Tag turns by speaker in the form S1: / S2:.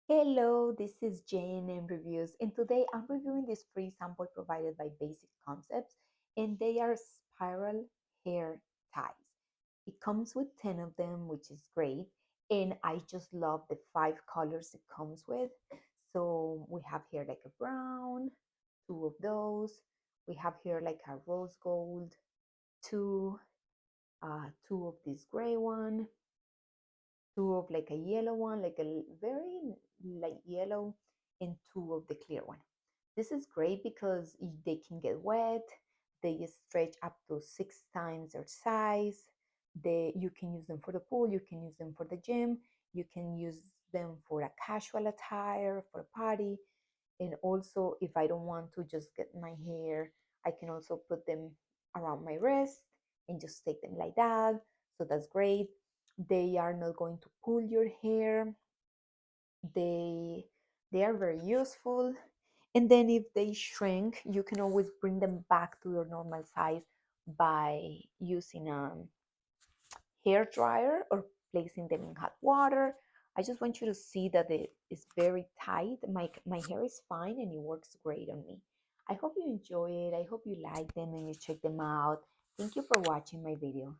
S1: Hello, this is Jane in Reviews, and today I'm reviewing this free sample provided by Basic Concepts, and they are spiral hair ties. It comes with 10 of them, which is great, and I just love the 5 colors it comes with. So we have here like a brown, 2 of those. We have here like a rose gold, two, two of this gray one, two of like a yellow one, like a very light yellow, and two of the clear one. This is great because they can get wet. They stretch up to 6 times their size. You can use them for the pool. You can use them for the gym. You can use them for a casual attire, for a party. And also, if I don't want to just get my hair, I can also put them around my wrist and just take them like that. So that's great. They are not going to pull your hair. They are very useful. And then if they shrink, you can always bring them back to your normal size by using a hair dryer or placing them in hot water. I just want you to see that it is very tight. My hair is fine and it works great on me. I hope you enjoy it. I hope you like them and you check them out. Thank you for watching my video.